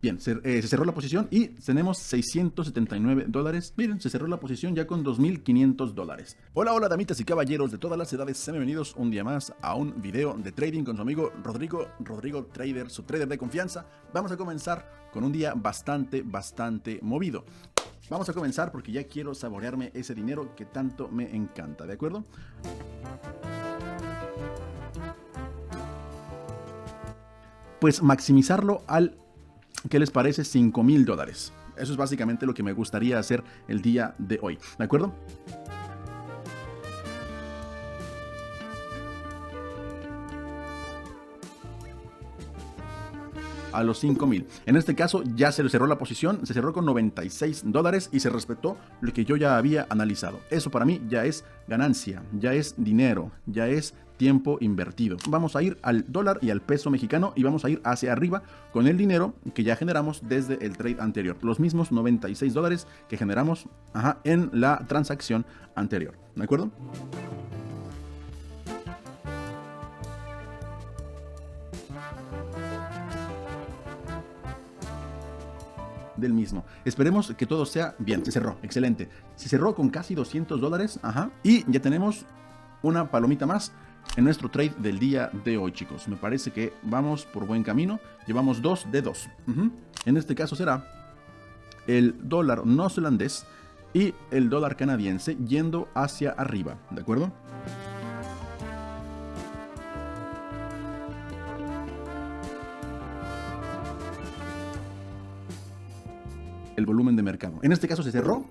Bien, se cerró la posición y tenemos $679. Miren, se cerró la posición ya con $2,500. Hola, hola, damitas y caballeros de todas las edades. Sean bienvenidos un día más a un video de trading con su amigo Rodrigo Trader, su trader de confianza. Vamos a comenzar con un día bastante movido. Vamos a comenzar porque ya quiero saborearme ese dinero que tanto me encanta, ¿de acuerdo? Pues maximizarlo al, ¿qué les parece? $5,000. Eso es básicamente lo que me gustaría hacer el día de hoy, ¿de acuerdo? A los $5,000. En este caso ya se le cerró la posición, se cerró con $96 y se respetó lo que yo ya había analizado. Eso para mí ya es ganancia, ya es dinero, ya es tiempo invertido. Vamos a ir al dólar y al peso mexicano y vamos a ir hacia arriba con el dinero que ya generamos desde el trade anterior. Los mismos $96 que generamos en la transacción anterior. ¿De acuerdo? Del mismo. Esperemos que todo sea bien. Se cerró, excelente. Se cerró con casi $200, y ya tenemos una palomita más en nuestro trade del día de hoy, chicos. Me parece que vamos por buen camino. Llevamos 2 de 2. En este caso será el dólar neozelandés y el dólar canadiense yendo hacia arriba, ¿de acuerdo? El volumen de mercado. En este caso se cerró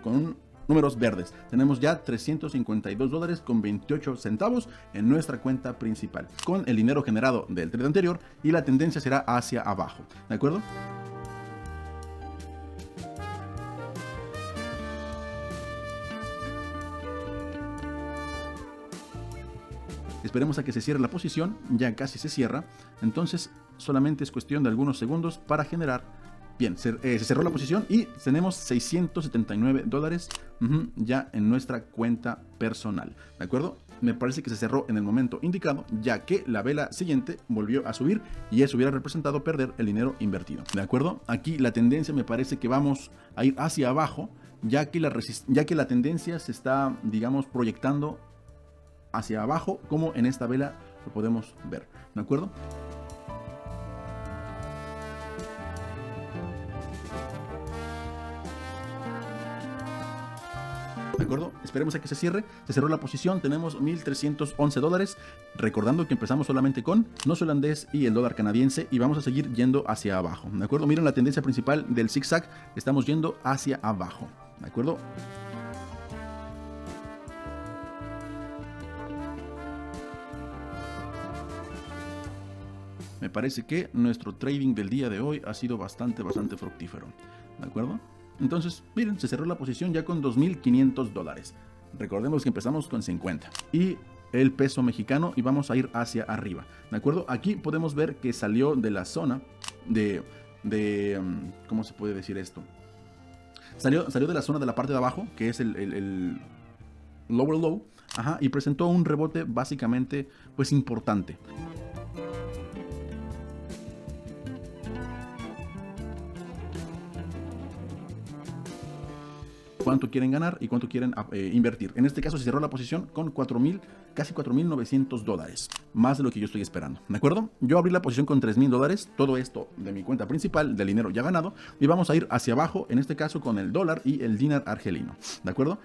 con números verdes. Tenemos ya $352.28 en nuestra cuenta principal, con el dinero generado del trade anterior, y la tendencia será hacia abajo, ¿de acuerdo? Esperemos a que se cierre la posición, ya casi se cierra, entonces solamente es cuestión de algunos segundos para generar. Bien, se cerró la posición y tenemos $679 ya en nuestra cuenta personal, ¿de acuerdo? Me parece que se cerró en el momento indicado, ya que la vela siguiente volvió a subir y eso hubiera representado perder el dinero invertido, ¿de acuerdo? Aquí la tendencia me parece que vamos a ir hacia abajo, ya que la tendencia se está, digamos, proyectando hacia abajo, como en esta vela lo podemos ver, ¿de acuerdo? ¿De acuerdo? Esperemos a que se cierre. Se cerró la posición, tenemos $1,311. Recordando que empezamos solamente con neozelandés y el dólar canadiense y vamos a seguir yendo hacia abajo, ¿de acuerdo? Miren la tendencia principal del zigzag, estamos yendo hacia abajo, ¿de acuerdo? Me parece que nuestro trading del día de hoy ha sido bastante fructífero, ¿de acuerdo? Entonces, miren, se cerró la posición ya con $2,500. Recordemos que empezamos con 50. Y el peso mexicano y vamos a ir hacia arriba, ¿de acuerdo? Aquí podemos ver que salió de la zona de ¿cómo se puede decir esto? Salió de la zona de la parte de abajo, que es el lower low, y presentó un rebote básicamente, pues, importante. Cuánto quieren ganar y cuánto quieren invertir. En este caso se cerró la posición con casi $4,900, más de lo que yo estoy esperando, ¿de acuerdo? Yo abrí la posición con $3,000, todo esto de mi cuenta principal, del dinero ya ganado, y vamos a ir hacia abajo, en este caso con el dólar y el dinar argelino, ¿de acuerdo?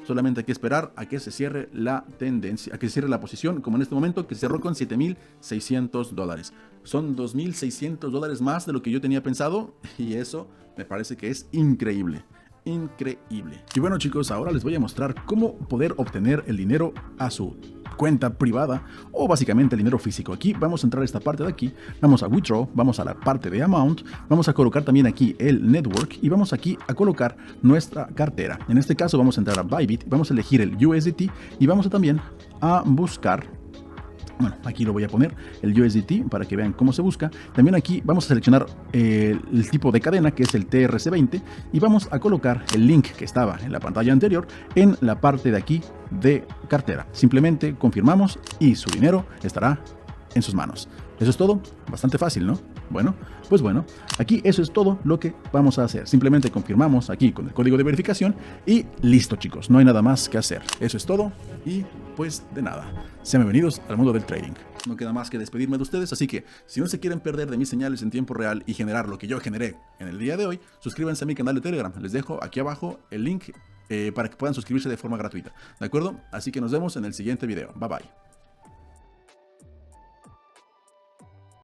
Solamente hay que esperar a que se cierre la tendencia, a que se cierre la posición, como en este momento, que cerró con $7,600. Son $2,600 más de lo que yo tenía pensado y eso me parece que es increíble. Increíble. Y bueno, chicos, ahora les voy a mostrar cómo poder obtener el dinero a su cuenta privada o básicamente el dinero físico. Aquí vamos a entrar a esta parte de aquí, vamos a withdraw, vamos a la parte de amount, vamos a colocar también aquí el network y vamos aquí a colocar nuestra cartera. En este caso vamos a entrar a Bybit, vamos a elegir el USDT y vamos a también a buscar Bueno, aquí lo voy a poner, el USDT, para que vean cómo se busca. También aquí vamos a seleccionar el tipo de cadena, que es el TRC20, y vamos a colocar el link que estaba en la pantalla anterior en la parte de aquí de cartera. Simplemente confirmamos y su dinero estará en sus manos. Eso es todo, bastante fácil, ¿no? Bueno, pues bueno, aquí eso es todo lo que vamos a hacer. Simplemente confirmamos aquí con el código de verificación y listo, chicos, no hay nada más que hacer. Eso es todo y pues de nada. Sean bienvenidos al mundo del trading. No queda más que despedirme de ustedes, así que si no se quieren perder de mis señales en tiempo real y generar lo que yo generé en el día de hoy, suscríbanse a mi canal de Telegram. Les dejo aquí abajo el link para que puedan suscribirse de forma gratuita. ¿De acuerdo? Así que nos vemos en el siguiente video. Bye bye.